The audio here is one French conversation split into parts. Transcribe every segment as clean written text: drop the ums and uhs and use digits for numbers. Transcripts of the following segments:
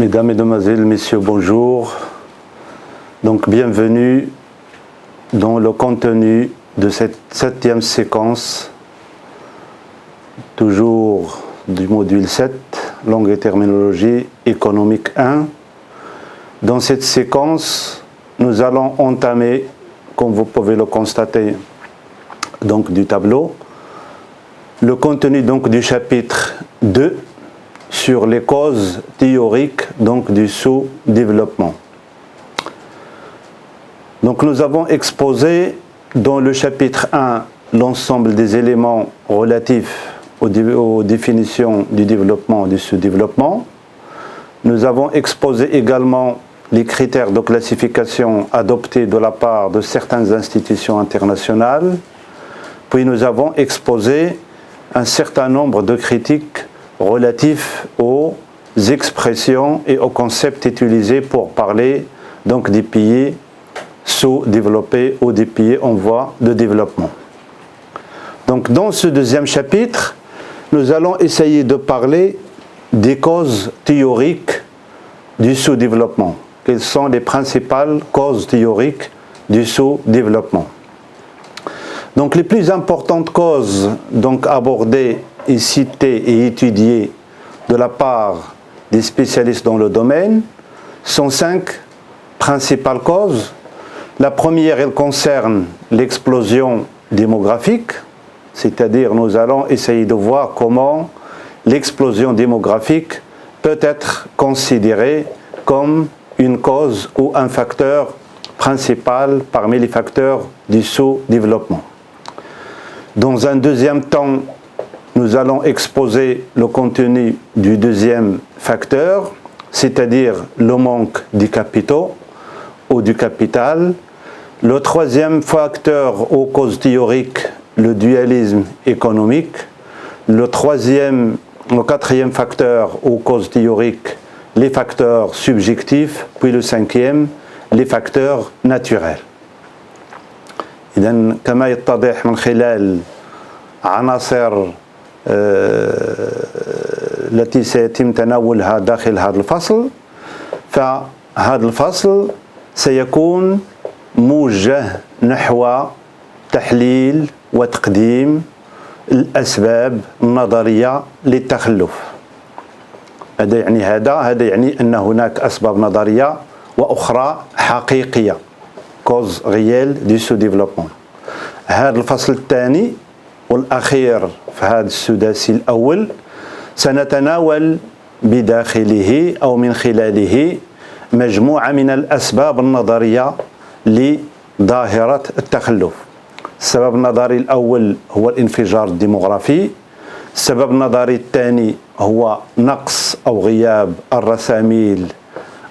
Mesdames, Mesdemoiselles, Messieurs, bonjour. Donc, bienvenue dans le contenu de cette 7e séquence, toujours du module 7, langue et terminologie économique 1. Dans cette séquence, nous allons entamer, comme vous pouvez le constater, donc du tableau, le contenu donc du chapitre 2 sur les causes théoriques donc du sous-développement. Donc nous avons exposé dans le chapitre 1 l'ensemble des éléments relatifs aux définitions du développement et du sous-développement. Nous avons exposé également les critères de classification adoptés de la part de certaines institutions internationales. Puis nous avons exposé un certain nombre de critiques relatifs aux expressions et aux concepts utilisés pour parler donc des pays sous-développés ou des pays en voie de développement. Donc dans ce deuxième chapitre, nous allons essayer de parler des causes théoriques du sous-développement. Quelles sont les principales causes théoriques du sous-développement? Donc les plus importantes causes donc abordées et citées et étudiées de la part des spécialistes dans le domaine sont 5 principales causes. La première, elle concerne l'explosion démographique, c'est-à-dire nous allons essayer de voir comment l'explosion démographique peut être considérée comme une cause ou un facteur principal parmi les facteurs du sous-développement. Dans un deuxième temps, nous allons exposer le contenu du deuxième facteur, c'est-à-dire le manque des capitaux ou du capital. Le troisième facteur aux causes théoriques, le dualisme économique. Le quatrième facteur aux causes théoriques, les facteurs subjectifs. Puis le cinquième, les facteurs naturels. إذن كما يتضح من خلال عناصر التي سيتم تناولها داخل هذا الفصل، فهذا الفصل سيكون موجه نحو تحليل وتقديم الأسباب النظرية للتخلف. هذا يعني أن هناك أسباب نظرية وأخرى حقيقية. cause réelle du sous-développement. هذا الفصل الثاني والأخير في هذا السداسي الأول سنتناول بداخله أو من خلاله مجموعة من الأسباب النظرية لظاهرة التخلف. السبب النظري الأول هو الانفجار الديموغرافي. السبب النظري الثاني هو نقص أو غياب الرساميل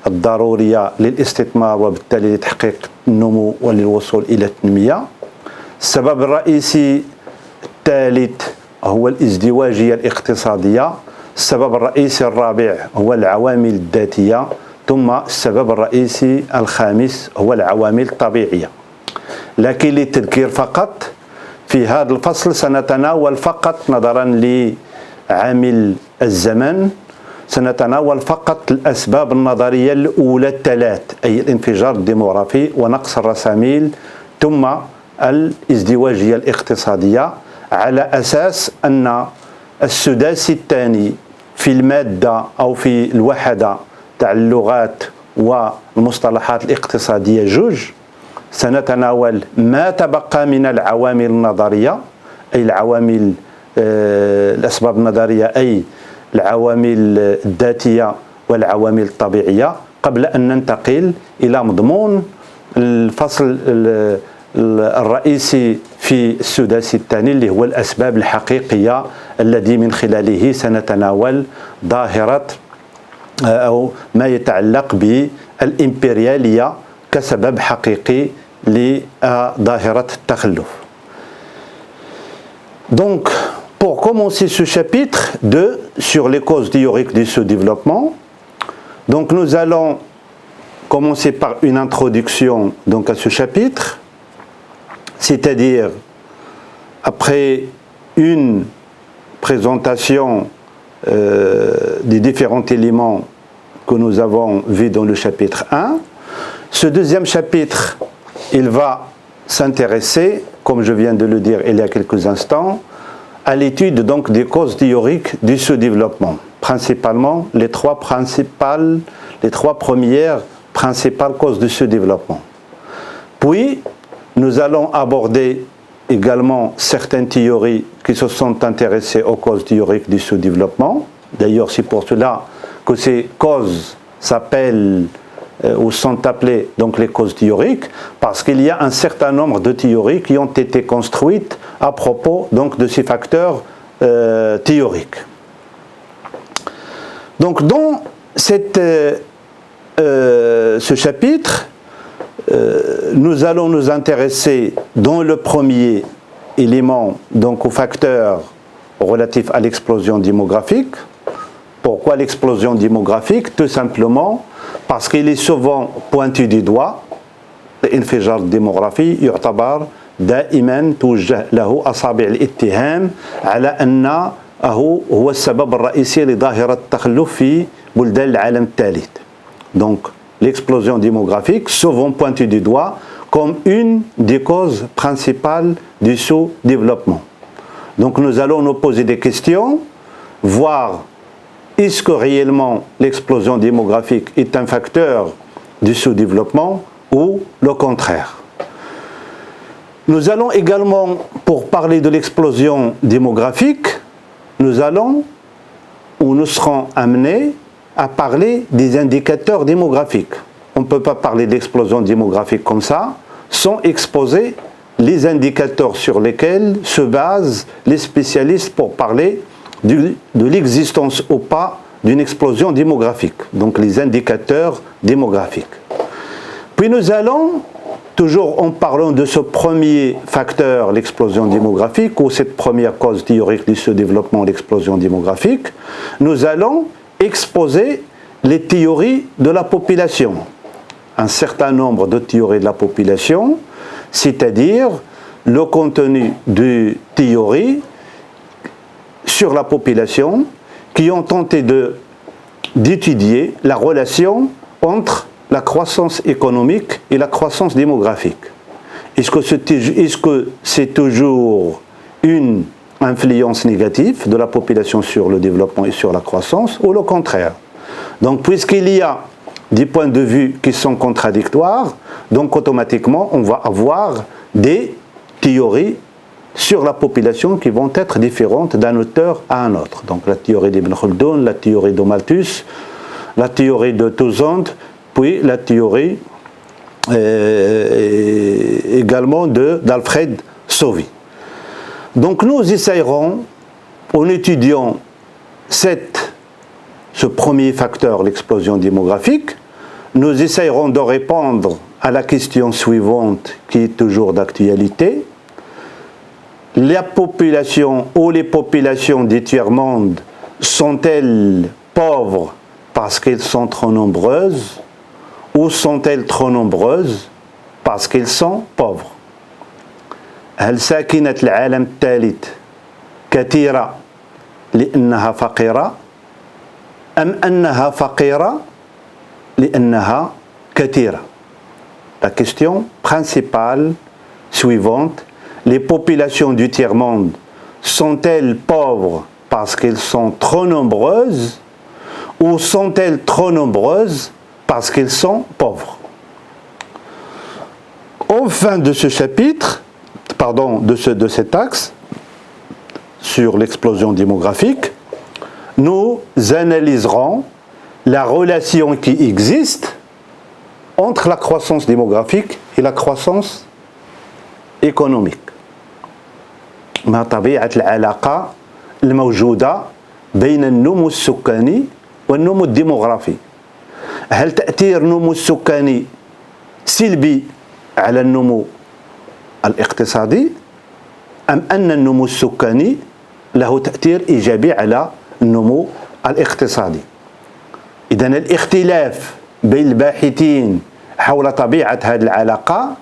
الضرورية للاستثمار وبالتالي لتحقيق النمو وللوصول إلى التنمية. السبب الرئيسي الثالث هو الازدواجية الاقتصادية. السبب الرئيسي الرابع هو العوامل الذاتية. ثم السبب الرئيسي الخامس هو العوامل الطبيعية. لكن للتذكير فقط، في هذا الفصل سنتناول فقط نظرا لعامل الزمن سنتناول فقط الأسباب النظرية الأولى الثلاث، أي الانفجار الديموغرافي ونقص الرساميل ثم الازدواجية الاقتصادية، على أساس أن السداسي الثاني في المادة أو في الوحدة تاع اللغات والمصطلحات الاقتصادية جوج، سنتناول ما تبقى من العوامل النظرية، أي العوامل الأسباب النظرية، أي العوامل الذاتية والعوامل الطبيعية، قبل أن ننتقل إلى مضمون الفصل الرئيسي في السداسي الثاني اللي هو الأسباب الحقيقية الذي من خلاله سنتناول ظاهرة أو ما يتعلق بالإمبريالية كسبب حقيقي لظاهرة التخلف. Donc, pour commencer ce chapitre 2 sur les causes théoriques du sous-développement, donc nous allons commencer par une introduction donc à ce chapitre, c'est-à-dire après une présentation des différents éléments que nous avons vu dans le chapitre 1. Ce deuxième chapitre, il va s'intéresser, comme je viens de le dire il y a quelques instants, à l'étude donc des causes théoriques du sous-développement, principalement les trois premières principales causes du sous-développement. Puis, nous allons aborder également certaines théories qui se sont intéressées aux causes théoriques du sous-développement. D'ailleurs, c'est pour cela que ces causes s'appellent ou sont appelées donc les causes théoriques, parce qu'il y a un certain nombre de théories qui ont été construites à propos donc de ces facteurs théoriques. Donc dans ce chapitre, nous allons nous intéresser dans le premier élément donc aux facteurs relatifs à l'explosion démographique. Pourquoi l'explosion démographique? Tout simplement parce qu'il est souvent pointu du doigt. الانفجار الديموغرافي يعتبر دائما توجه له أصابع الاتهام على أنه هو السبب الرئيسي لظاهرة التخلف في بلدان العالم الثالث. Donc l'explosion démographique, souvent pointée du doigt comme une des causes principales du sous-développement. Donc nous allons nous poser des questions, voir est-ce que réellement l'explosion démographique est un facteur du sous-développement ou le contraire. Nous allons également, pour parler de l'explosion démographique, nous serons amenés à parler des indicateurs démographiques. On ne peut pas parler d'explosion démographique comme ça sans exposer les indicateurs sur lesquels se basent les spécialistes pour parler de l'existence ou pas d'une explosion démographique, donc les indicateurs démographiques. Puis nous allons, toujours en parlant de ce premier facteur, l'explosion démographique, ou cette première cause théorique du sous-développement, l'explosion démographique, nous allons exposer les théories de la population. Un certain nombre de théories de la population, c'est-à-dire le contenu de théories sur la population qui ont tenté d'étudier la relation entre la croissance économique et la croissance démographique. Est-ce que c'est toujours une influence négative de la population sur le développement et sur la croissance, ou le contraire? Donc puisqu'il y a des points de vue qui sont contradictoires, donc automatiquement on va avoir des théories sur la population qui vont être différentes d'un auteur à un autre. Donc la théorie d'Ibn Khaldun, la théorie de Malthus, la théorie de Toussaint, puis la théorie également d'Alfred Sauvy. Donc nous essayerons, en étudiant ce premier facteur, l'explosion démographique, nous essayerons de répondre à la question suivante qui est toujours d'actualité. La population ou les populations des tiers-mondes sont-elles pauvres parce qu'elles sont trop nombreuses, ou sont-elles trop nombreuses parce qu'elles sont pauvres? هل ساكنة العالم الثالث كثيرة لأنها فقيرة أم أنها فقيرة لأنها كثيرة? La question principale suivante: les populations du tiers-monde sont-elles pauvres parce qu'elles sont trop nombreuses, ou sont-elles trop nombreuses parce qu'elles sont pauvres? En fin de ce chapitre, de cet axe sur l'explosion démographique, nous analyserons la relation qui existe entre la croissance démographique et la croissance économique. ما طبيعة العلاقة الموجودة بين النمو السكاني والنمو الديموغرافي؟ هل تأثير النمو السكاني سلبي على النمو الاقتصادي، أم أن النمو السكاني له تأثير إيجابي على النمو الاقتصادي؟ إذن الاختلاف بين الباحثين حول طبيعة هذه العلاقة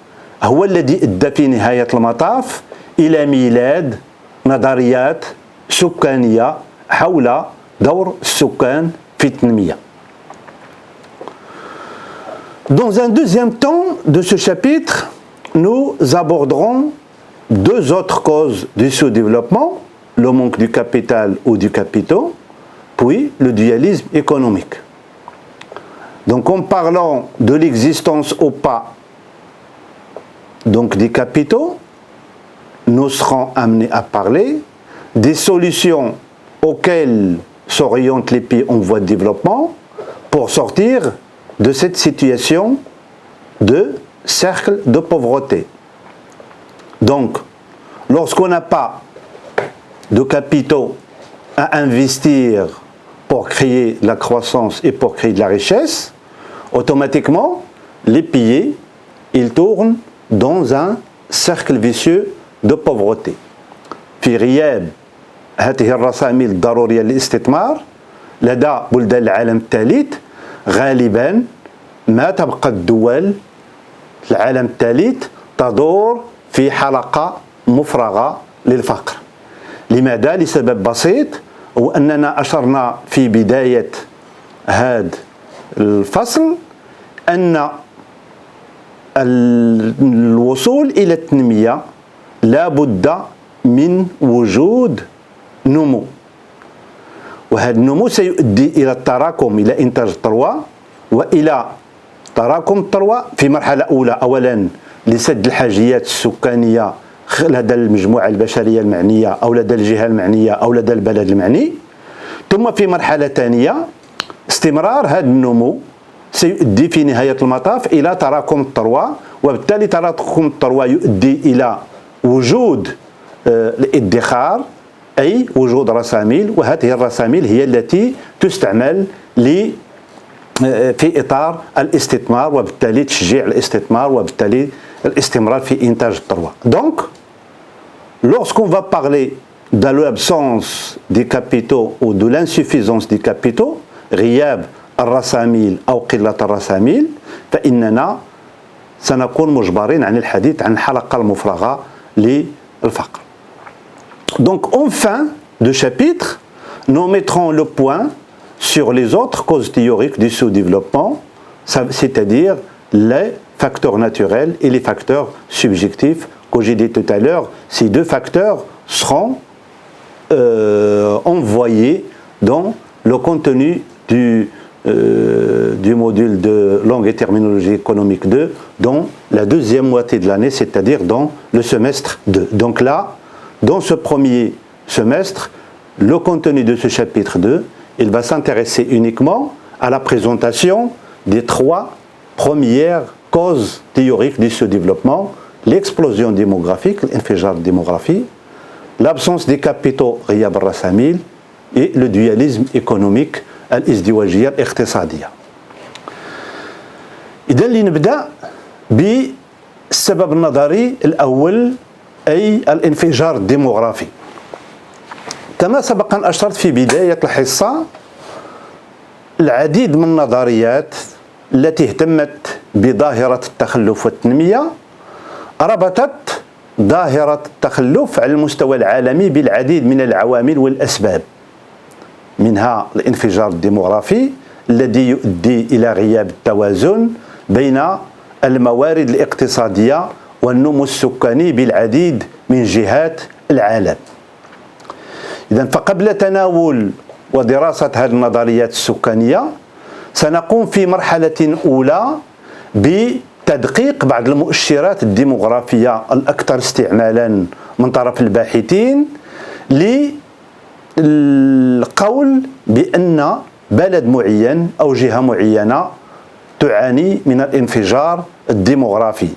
هو الذي أدى في نهاية المطاف إلى ميلاد نظريات سكانية حول دور السكان في التنمية. Dans un deuxième temps de ce chapitre, nous aborderons deux autres causes du sous-développement, le manque du capital ou du capitaux, puis le dualisme économique. Donc en parlant de l'existence ou pas donc des capitaux, nous serons amenés à parler des solutions auxquelles s'orientent les pays en voie de développement pour sortir de cette situation de cercle de pauvreté. Donc, lorsqu'on n'a pas de capitaux à investir pour créer de la croissance et pour créer de la richesse, automatiquement, les pays, ils tournent dans un cercle vicieux de pauvreté. في غياب هذه الرساميل الضرورية للاستثمار لدى بلدان العالم الثالث غالبا ما تبقى الدول العالم الثالث تدور في حلقة مفرغة للفقر. لماذا؟ لسبب بسيط، هو أننا أشرنا في بداية هذا الفصل أن الوصول إلى التنمية لا بد من وجود نمو، وهذا النمو سيؤدي إلى التراكم، إلى إنتاج الثروة وإلى تراكم الثروة في مرحلة أولى أولا لسد الحاجيات السكانية لدى المجموعة البشرية المعنية أو لدى الجهة المعنية أو لدى البلد المعني، ثم في مرحلة ثانية استمرار هذا النمو سيؤدي في نهاية المطاف إلى تراكم الثروة، وبالتالي تراكم الثروة يؤدي إلى وجود الادخار، أي وجود رساميل، وهذه الرساميل هي التي تستعمل في إطار الاستثمار، وبالتالي تشجيع الاستثمار وبالتالي الاستمرار في إنتاج الثروة. Donc, lorsqu'on va parler de l'absence des capitaux ou de l'insuffisance des capitaux، غياب الرساميل أو قلة الرساميل، فإننا سنكون مجبرين عن الحديث عن الحلقة المفرغة للفقر. Donc, en fin de chapitre, nous mettrons le point sur les autres causes théoriques du sous-développement, c'est-à-dire les facteurs naturels et les facteurs subjectifs. Comme j'ai dit tout à l'heure, ces deux facteurs seront envoyés dans le contenu du module de langue et terminologie économique 2 dans la deuxième moitié de l'année, c'est-à-dire dans le semestre 2. Donc là, dans ce premier semestre, le contenu de ce chapitre 2, il va s'intéresser uniquement à la présentation des trois premières causes théoriques du sous-développement: l'explosion démographique, l'infijar démographique, l'absence des capitaux غياب الرساميل et le dualisme économique الازدواجية الاقتصادية. إذا لنبدأ بالسبب النظري الأول، أي الانفجار الديموغرافي. كما سبق أن أشرت في بداية الحصة، العديد من النظريات التي اهتمت بظاهرة التخلف والتنمية ربطت ظاهرة التخلف على المستوى العالمي بالعديد من العوامل والأسباب، منها الانفجار الديموغرافي الذي يؤدي إلى غياب التوازن بين الموارد الاقتصادية والنمو السكاني بالعديد من جهات العالم. إذن فقبل تناول ودراسة هذه النظريات السكانية سنقوم في مرحلة أولى بتدقيق بعض المؤشرات الديموغرافية الأكثر استعمالا من طرف الباحثين للقول بأن بلد معين أو جهة معينة تعاني من الانفجار الديموغرافي،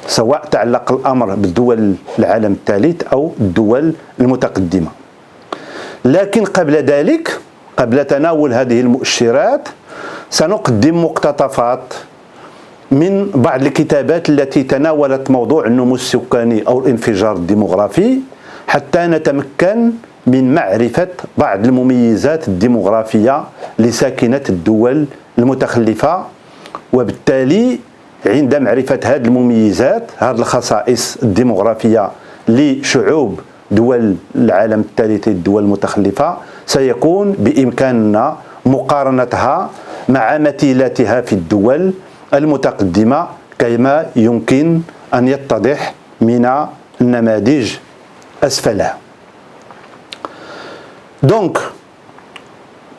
سواء تعلق الأمر بالدول العالم الثالث أو الدول المتقدمة. لكن قبل ذلك، قبل تناول هذه المؤشرات، سنقدم مقتطفات من بعض الكتابات التي تناولت موضوع النمو السكاني أو الانفجار الديموغرافي حتى نتمكن من معرفة بعض المميزات الديموغرافية لساكنة الدول المتخلفة، وبالتالي عند معرفة هذه المميزات، هذه الخصائص الديموغرافية لشعوب دول العالم الثالث، الدول المتخلفة، سيكون بإمكاننا مقارنتها مع مثيلاتها في الدول المتقدمة كما يمكن أن يتضح من النماذج أسفلها. Donc,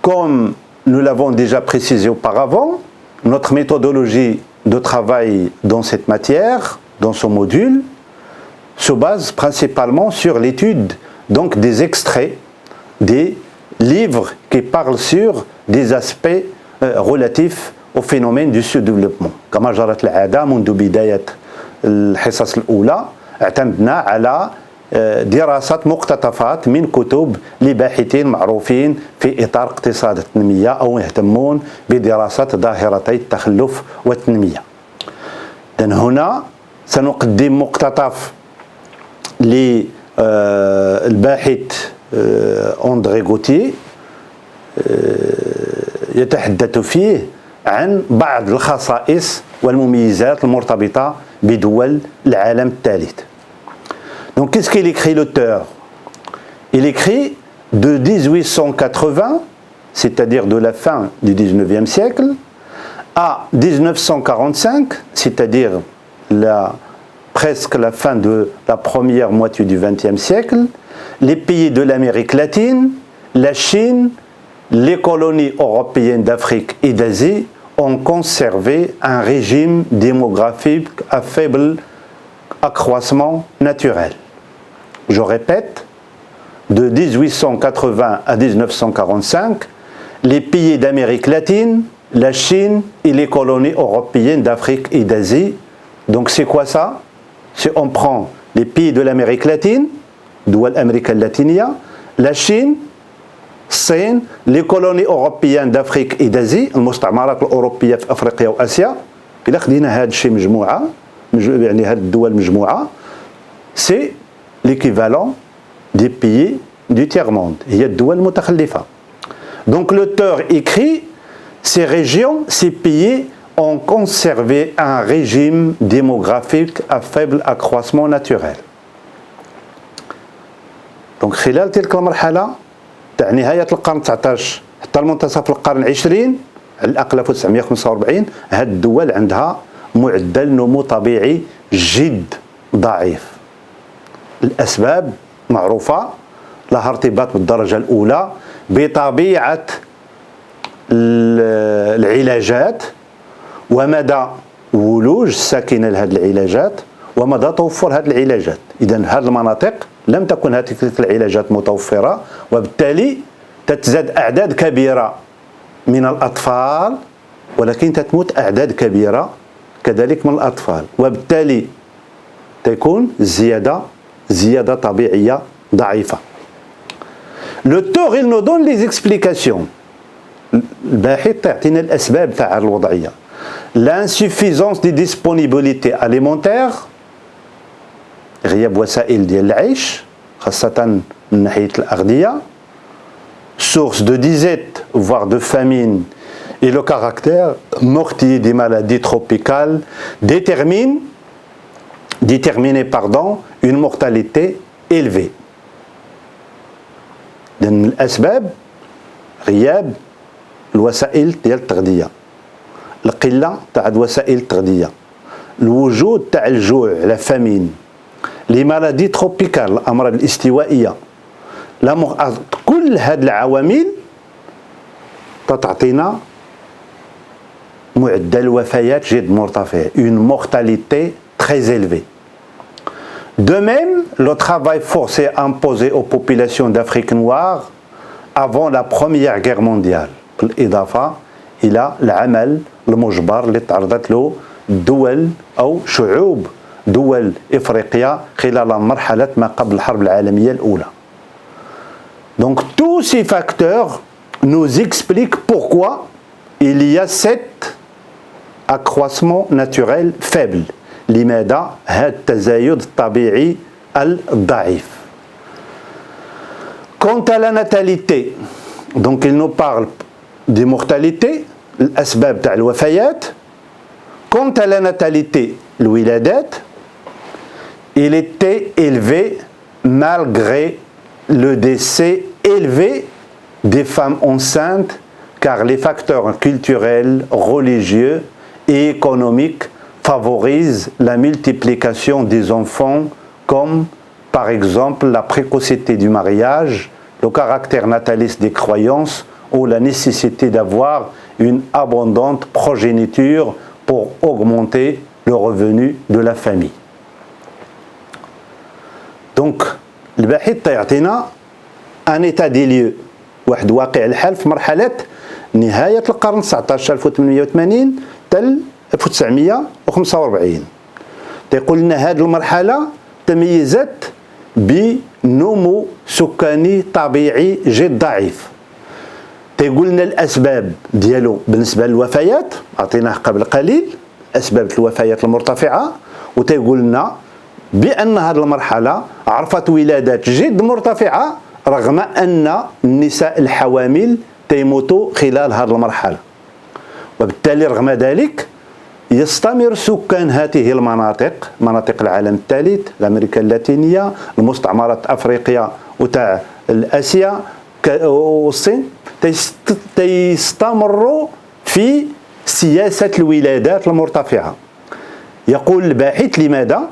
comme nous l'avons déjà précisé auparavant, notre méthodologie de travail dans cette matière, dans ce module, se base principalement sur l'étude donc des extraits des livres qui parlent sur des aspects relatifs au phénomène du sous-développement. كما جرت العادة منذ بداية الحصص الأولى اعتمدنا على دراسة مقتطفات من كتب لباحثين معروفين في إطار اقتصاد التنمية أو يهتمون بدراسة ظاهرتي التخلف والتنمية. إذن هنا سنقدم مقتطف للباحث أندري غوتيه يتحدث فيه عن بعض الخصائص والمميزات المرتبطة بدول العالم الثالث. Donc qu'est-ce qu'il écrit l'auteur? Il écrit de 1880, c'est-à-dire de la fin du 19e siècle, à 1945, c'est-à-dire presque la fin de la première moitié du XXe siècle, les pays de l'Amérique latine, la Chine, les colonies européennes d'Afrique et d'Asie ont conservé un régime démographique à faible accroissement naturel. Je répète, de 1880 à 1945, les pays d'Amérique latine, la Chine et les colonies européennes d'Afrique et d'Asie. Donc c'est quoi ça? C'est on prend les pays de l'Amérique latine, دول أمريكا اللاتينية, la Chine, الصين, les colonies européennes d'Afrique et d'Asie, المستعمرات الأوروبية في أفريقيا وآسيا. إلا خدينا هاد الشيء مجموعة, يعني هاد الدول مجموعة, c'est l'équivalent des pays du tiers-monde. هي الدول المتخلفة. Donc l'auteur écrit, ces régions, ces pays ont conservé un régime démographique à faible accroissement naturel. Donc خلال تلك المرحلة تاع نهاية القرن 19 حتى المنتصف القرن 20 على الأقل 1945 هاد الدول عندها معدل نمو طبيعي جد ضعيف. الأسباب معروفة، لها ارتباط بالدرجة الأولى بطبيعة العلاجات ومدى ولوج الساكنة لهذه العلاجات ومدى توفر هذه العلاجات. إذن هذه المناطق لم تكن هذه العلاجات متوفرة، وبالتالي تتزاد أعداد كبيرة من الأطفال، ولكن تتموت أعداد كبيرة كذلك من الأطفال، وبالتالي تكون زيادة طبيعية ضعيفة. L'auteur il nous donne les explications. الباحث تعطينا الأسباب تاع الوضعية. L'insuffisance des disponibilités alimentaires، غياب وسائل ديال العيش خاصة من ناحية الأغذية، source de disette voire de famine et le caractère mortier des maladies tropicales déterminer une mortalité élevée. من الأسباب غياب الوسائل ديال التغذية، القلة تاع وسائل التغذية، الوجود تاع الجوع لا فامين، لي مالادي تروبيكال الأمراض الاستوائية، كل هاد العوامل تعطينا معدل وفيات جد مرتفع، une mortalité très élevée. De même, le travail forcé imposé aux populations d'Afrique noire avant la Première Guerre mondiale، بالإضافة إلى العمل المجبر اللي تعرضت له دول أو شعوب دول إفريقيا خلال مرحلة ما قبل الحرب العالمية الأولى. Donc tous ces facteurs nous expliquent pourquoi il y a cet accroissement naturel faible. لماذا هذا التزايد الطبيعي الضعيف. Quant à la natalité, donc il nous parle des mortalités, الأسباب تاع الوفيات. Quant à la natalité, الولادات, il était élevé malgré le décès élevé des femmes enceintes, car les facteurs culturels, religieux et économique favorise la multiplication des enfants, comme par exemple la précocité du mariage, le caractère nataliste des croyances ou la nécessité d'avoir une abondante progéniture pour augmenter le revenu de la famille. Donc, الباحث يعطينا ان ايتا دي ليو، واحد واقع الحال في مرحله نهايه القرن 19 1880 حتى 1945. تيقول لنا هذه المرحله تميزت بنمو سكاني طبيعي جد ضعيف. تيقول لنا الاسباب ديالو بالنسبه للوفيات، عطيناه قبل قليل اسباب الوفيات المرتفعه، وتيقول لنا بان هذه المرحله عرفت ولادات جد مرتفعه رغم ان النساء الحوامل تيموتوا خلال هذه المرحله. وبالتالي رغم ذلك يستمر سكان هذه المناطق، مناطق العالم الثالث، امريكا اللاتينيه، المستعمرات افريقيا وتاع اسيا والصين، تيستمروا في سياسه الولادات المرتفعه. يقول الباحث لماذا؟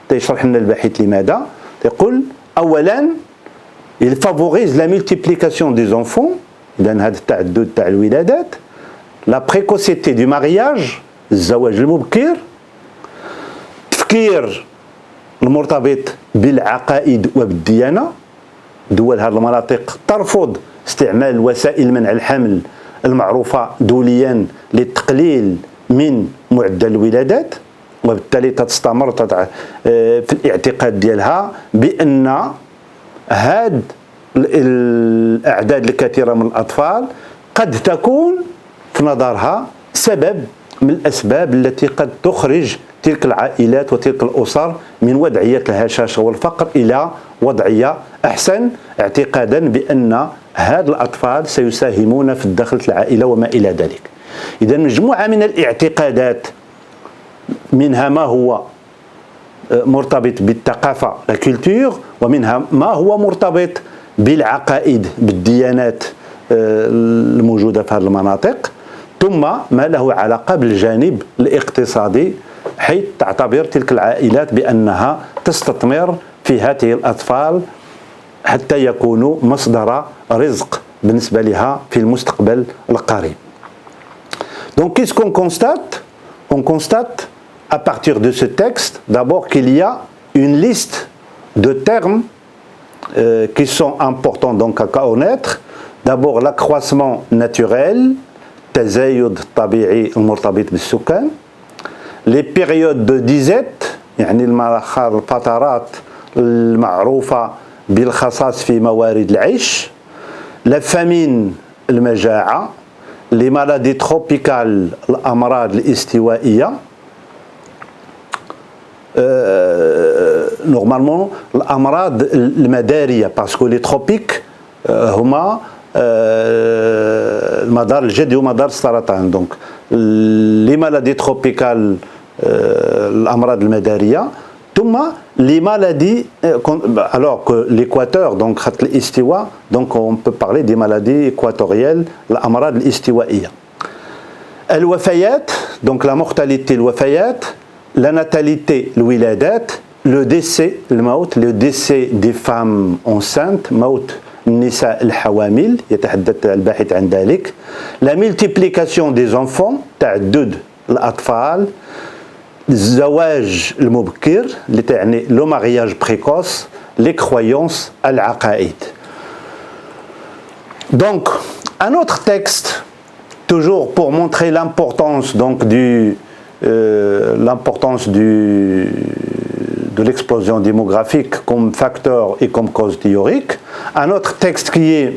تيشرح لنا الباحث لماذا؟ يقول اولا il favorise la multiplication des enfants، اذا هذا التعدد تاع الولادات، la précocité du mariage، الزواج المبكر، التفكير المرتبط بالعقائد وبالديانه. دول هذه المناطق ترفض استعمال وسائل منع الحمل المعروفه دوليا للتقليل من معدل الولادات، وبالتالي تستمر في الاعتقاد ديالها بان هاد الاعداد الكثيره من الاطفال قد تكون في نظرها سبب من الاسباب التي قد تخرج تلك العائلات وتلك الاسر من وضعيه الهشاشه والفقر الى وضعيه احسن، اعتقادا بان هاد الاطفال سيساهمون في دخل العائله وما الى ذلك. اذا مجموعه من الاعتقادات، منها ما هو مرتبط بالثقافه لا كولتور، ومنها ما هو مرتبط بالعقائد بالديانات الموجوده في هذه المناطق، ثم ما له علاقه بالجانب الاقتصادي، حيث تعتبر تلك العائلات بانها تستثمر في هذه الاطفال حتى يكونوا مصدر رزق بالنسبه لها في المستقبل القريب. Donc qu'est-ce qu'on constate? On constate à partir de ce texte d'abord qu'il y a une liste de termes qui sont importants donc à connaître. D'abord l'accroissement naturel، التزايد الطبيعي المرتبط بالسكان، les périodes de disette يعني الفترات المعروفة بالخصاص في موارد العيش، la famine المجاعة، les maladies tropicales الأمراض الاستوائية. نورمالمون الأمراض المدارية باسكو لي تروبيك هما مدار الجدي ومدار السرطان. دونك لي مالادي تروبيكال الأمراض المدارية، ثم les maladies alors que l'équateur donc خط الاستواء donc on peut parler des maladies équatorielles الأمراض الاستوائية. الوفيات donc la mortalité الوفيات، la natalité الولادات، le décès الموت، le décès des femmes enceintes موت النساء الحوامل يتحدث الباحث عن ذلك، la multiplication des enfants تعدد الأطفال، الزواج المبكر اللي تعني لو مارياج بريكوس، لي كرويونس العقائد. Donc un autre texte toujours pour montrer l'importance donc de l'explosion démographique comme facteur et comme cause théorique. Un autre texte qui est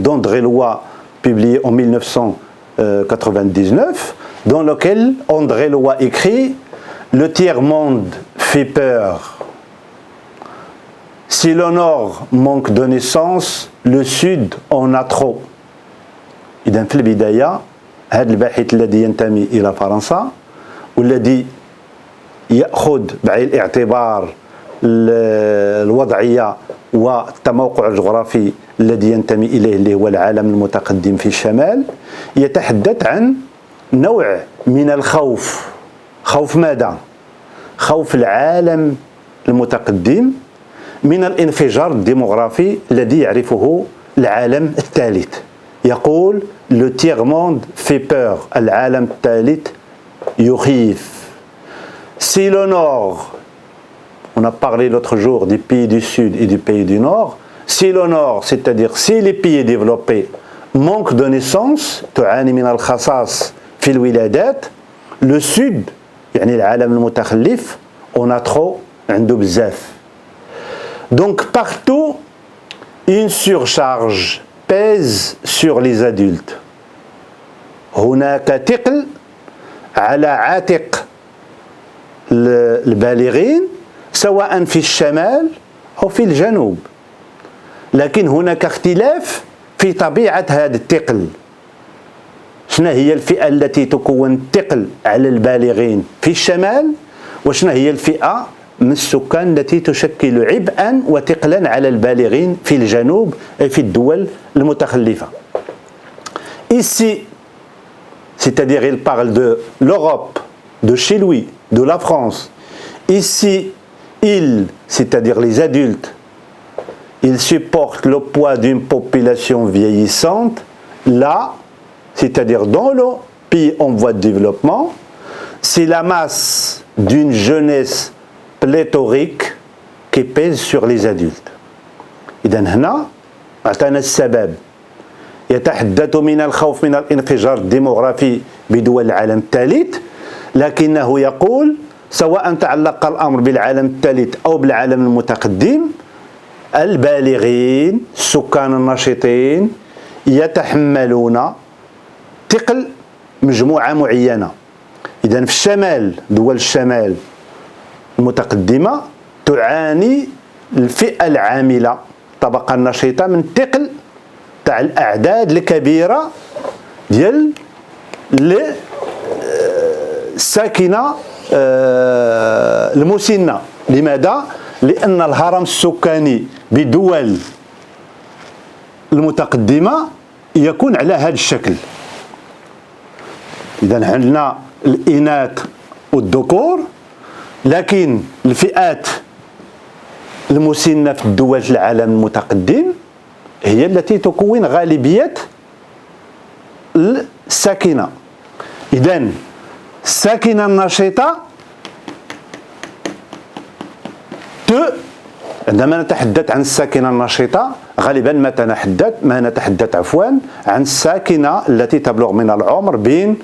d'André Loy, publié en 1999, dans lequel André Loy écrit « Le tiers-monde fait peur. Si le nord manque de naissance, le sud en a trop. » إذن في البداية هذا الباحث الذي ينتمي إلى فرنسا والذي يأخذ بعين الاعتبار الوضعية والتموقع الجغرافي الذي ينتمي إليه اللي هو العالم المتقدم في الشمال، يتحدث عن نوع من الخوف. خوف ماذا؟ خوف العالم المتقدم من الانفجار الديموغرافي الذي يعرفه العالم الثالث. يقول le tiers monde fait peur. العالم الثالث يخيف. Si le Nord, on a parlé l'autre jour des pays du Sud et du pays du Nord, si le Nord, c'est-à-dire si les pays développés manquent de naissance, تعاني من الخصاص في الولادات, le Sud, يعني العالم المتخلف, on a trop, عنده بزاف. Donc partout, une surcharge pèse sur les adultes. هناك ثقل على عاتق البالغين سواء في الشمال أو في الجنوب. لكن هناك اختلاف في طبيعة هذا الثقل. شنو هي الفئة التي تكون ثقل على البالغين في الشمال، وشنو هي الفئة من السكان التي تشكل عبئا وثقلا على البالغين في الجنوب أي في الدول المتخلفة. Ici, c'est-à-dire il parle de l'Europe, de chez lui, de la France. Ici, ils, c'est-à-dire les adultes, ils supportent le poids d'une population vieillissante. Là, c'est-à-dire dans le pays en voie de développement, c'est la masse d'une jeunesse pléthorique qui pèse sur les adultes. إذن هنا أعطانا السبب. يتحدث من الخوف من الانفجار الديموغرافي بدول العالم الثالث، لكنه يقول سواء تعلق الأمر بالعالم الثالث أو بالعالم المتقدم، البالغين السكان النشطين يتحملون ثقل مجموعة معينة. إذن في الشمال، دول الشمال المتقدمة تعاني الفئة العاملة الطبقة النشطة من ثقل تاع الأعداد الكبيرة ديال الساكنة المسنة. لماذا؟ لأن الهرم السكاني بدول المتقدمة يكون على هذا الشكل. إذن عندنا الإناث والذكور، لكن الفئات المسنة في الدول العالم المتقدم هي التي تكون غالبية الساكنة. إذن الساكنة النشطة عندما نتحدث عن الساكنة النشطة غالبا ما نتحدث عن الساكنة التي تبلغ من العمر بين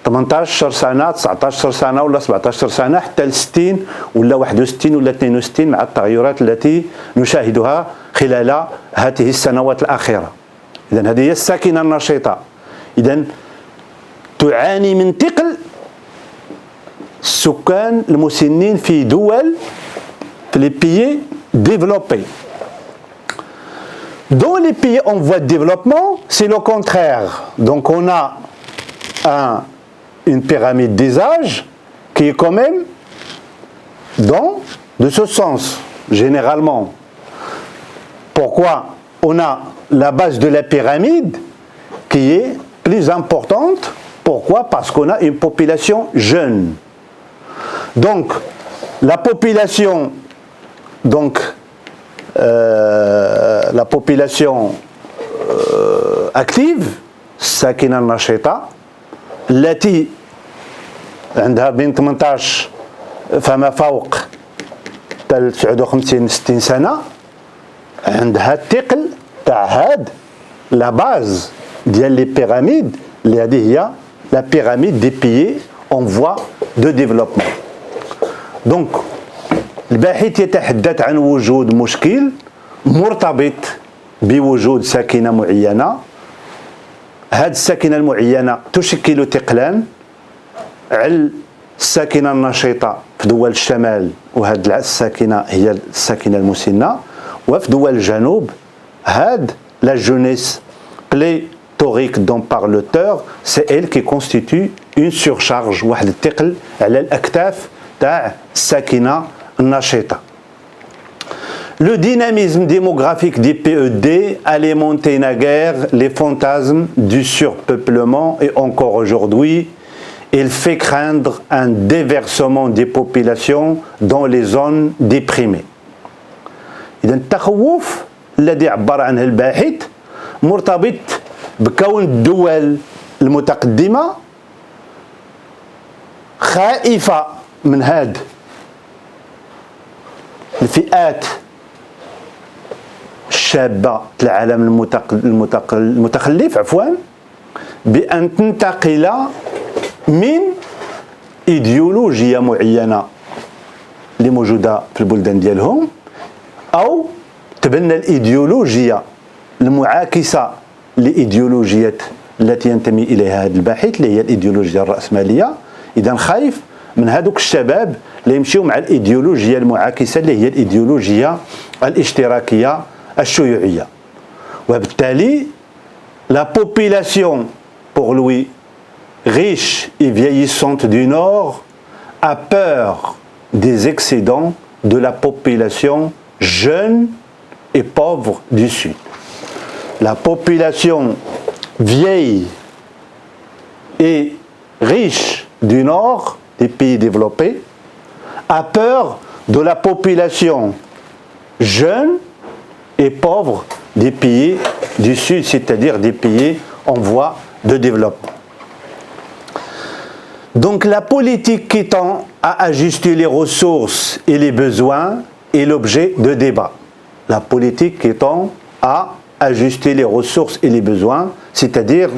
18 سنة 19 سنة ولا 17 سنة حتى ل 60 ولا 61 ولا 62 مع التغيرات التي نشاهدها خلال هذه السنوات الأخيرة. إذن هذه هي الساكنة النشطة. إذن تعاني من ثقل السكان المسنين في دول في les pays développés. Dans les pays en voie de développement, c'est le contraire. Donc on a une pyramide des âges qui est quand même de ce sens, généralement. Pourquoi? On a la base de la pyramide qui est plus importante. Pourquoi? Parce qu'on a une population jeune. Donc, la population, active, الساكنة النشطة التي عندها بين 18 فما فوق 59 60 سنة، عندها الثقل تاع هاد لا باز ديال لي بيراميد اللي هذه هي لا بيراميد دي بيي اون فوا دو ديفلوبمون. دونك الباحث يتحدث عن وجود مشكل مرتبط بوجود ساكنة معينة. هذه الساكنة المعينة تشكل ثقلا على الساكنة النشطة في دول الشمال، وهذه الساكنة هي الساكنة المسنة، وفي دول الجنوب هاد la jeunesse pléthorique dont parle l'auteur, c'est elle qui constitue une surcharge، واحد الثقل على الأكتاف تاع الساكنة النشطة. Le dynamisme démographique des PED alimentait naguère les fantasmes du surpeuplement et encore aujourd'hui, il fait craindre un déversement des populations dans les zones déprimées. إذا التخوف الذي عبر عنه الباحث مرتبط بكون الدول المتقدمة خائفة من هذه الفئات الشابة العالم المتخلف بأن تنتقل من إيديولوجيا معينة اللي موجودة في البلدان ديالهم أو تبنى الإيديولوجيا المعاكسة لإيديولوجية التي ينتمي إليها هذا الباحث اللي هي الإيديولوجيا الرأسمالية. إذا خايف من هذوك الشباب اللي يمشيو مع الإيديولوجيا المعاكسة اللي هي الإيديولوجيا الاشتراكية الشيوعية. وبالتالي la population pour lui riche et vieillissante du Nord a peur des excédents de la population jeune et pauvre du Sud. La population vieille et riche du Nord, des pays développés, a peur de la population jeune et pauvre des pays du Sud, c'est-à-dire des pays en voie de développement. Donc la politique qui tend à ajuster les ressources et les besoins est l'objet de débat. La politique qui tend à ajuster les ressources et les besoins, c'est-à-dire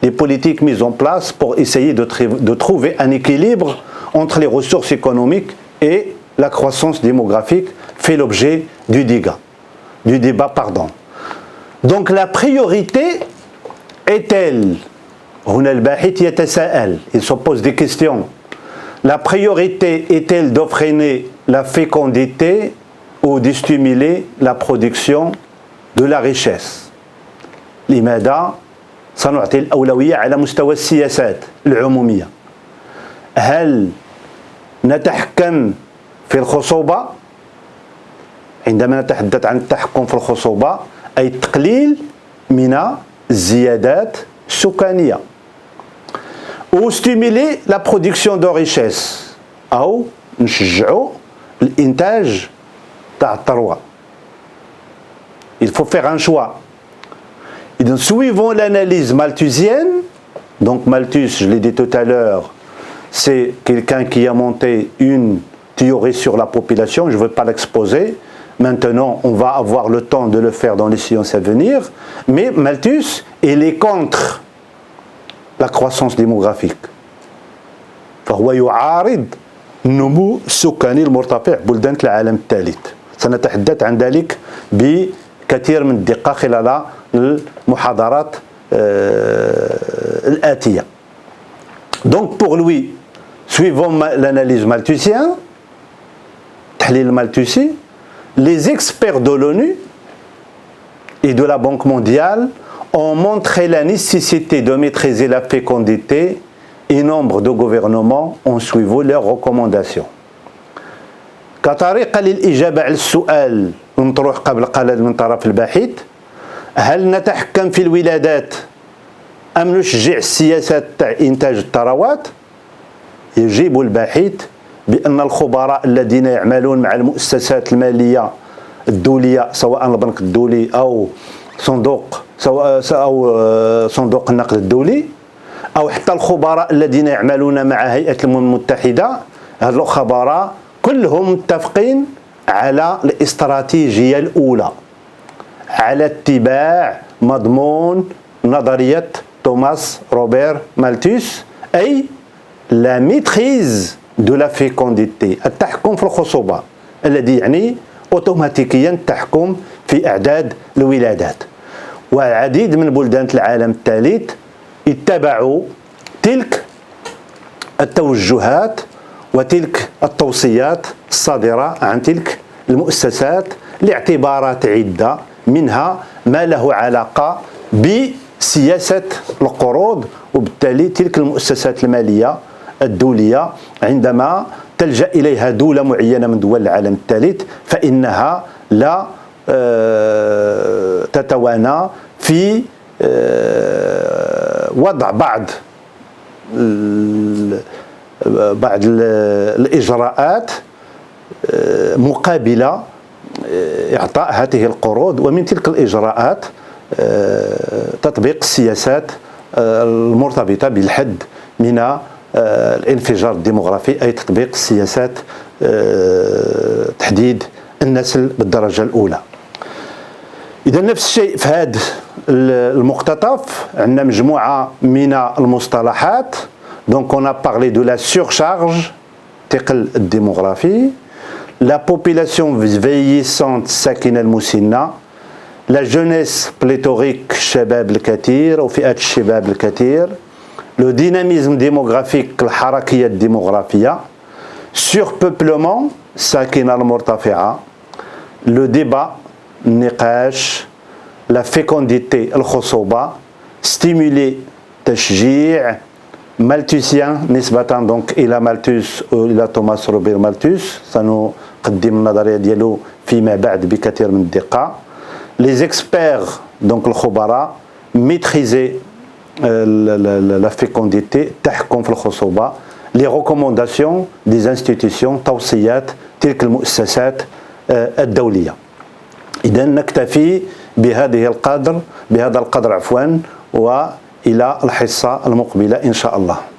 les politiques mises en place pour essayer de trouver un équilibre entre les ressources économiques et la croissance démographique, fait l'objet du débat. Donc la priorité est-elle, il se pose des questions. La priorité est-elle d'entraîner la fécondité ou de stimuler la production de la richesse؟ لماذا سنعطي الأولوية على مستوى السياسات العمومية؟ هل نتحكم في الخصوبة؟ عندما نتحدث عن التحكم في الخصوبة أي التقليل من الزيادات السكانية. ou stimuler la production de richesse أو نشجعوا الإنتاج تاع الثروة. Il faut faire un choix. Et donc, suivant l'analyse malthusienne, donc Malthus, je l'ai dit tout à l'heure, c'est quelqu'un qui a monté une théorie sur la population, je ne veux pas l'exposer. Maintenant, on va avoir le temps de le faire dans les séances à venir. Mais Malthus, il est contre la croissance démographique. فهو يعارض النمو السكاني المرتفع بلدان العالم الثالث. سنتحدث عن ذلك بكثير من الدقة خلال المحاضرات الآتية. Donc pour lui, suivant l'analyse malthusienne, التحليل المالثوسي, les experts de l'ONU et de la Banque mondiale ont montré la nécessité de maîtriser la fécondité et nombre de gouvernements en suivant leurs recommandations. كطريقة للإجابة على السؤال المطروح قبل من طرف الباحث، هل نتحكم في الولادات أم نشجع السياسات تاع إنتاج الثروات؟ يجيب الباحث بأن الخبراء الذين يعملون مع المؤسسات المالية الدولية سواء البنك الدولي أو صندوق النقد الدولي أو حتى الخبراء الذين يعملون مع هيئة الأمم المتحدة، هذو الخبراء كلهم متفقين على الاستراتيجية الأولى، على اتباع مضمون نظرية توماس روبرت مالثوس، أي la maîtrise de la fécondité، التحكم في الخصوبة الذي يعني أوتوماتيكيا التحكم في أعداد الولادات. والعديد من بلدان العالم الثالث اتبعوا تلك التوجهات وتلك التوصيات الصادرة عن تلك المؤسسات لاعتبارات عدة، منها ما له علاقة بسياسة القروض، وبالتالي تلك المؤسسات المالية الدولية عندما تلجأ إليها دولة معينة من دول العالم الثالث فإنها لا تتوانى في وضع بعض الإجراءات مقابل إعطاء هذه القروض. ومن تلك الإجراءات تطبيق السياسات المرتبطة بالحد من الانفجار الديمغرافي، أي تطبيق السياسات تحديد النسل بالدرجة الأولى. إذا نفس الشيء في هذا المقتطف عندنا مجموعة من المصطلحات. Donc on a parlé de la surcharge ثقل الديمغرافي، la population vieillissante ساكنة المسنة، la jeunesse pléthorique الشباب الكثير أو فئة الشباب الكثير، le dynamisme démographique الحركية الديمغرافية، surpeuplement الساكنة المرتفعة، le débat النقاش، la fécondité الخصوبة، stimuler تشجيع، مالتوسيان نسبة دونك إلى مالتوس وإلى توماس روبير مالتوس، سنقدم النظرية ديالو فيما بعد بكثير من الدقة. les experts دونك الخبراء، maîtriser la fécondité التحكم في الخصوبة، les recommandations des institutions توصيات تلك المؤسسات الدولية. إذا نكتفي بهذا القدر وإلى الحصة المقبلة إن شاء الله.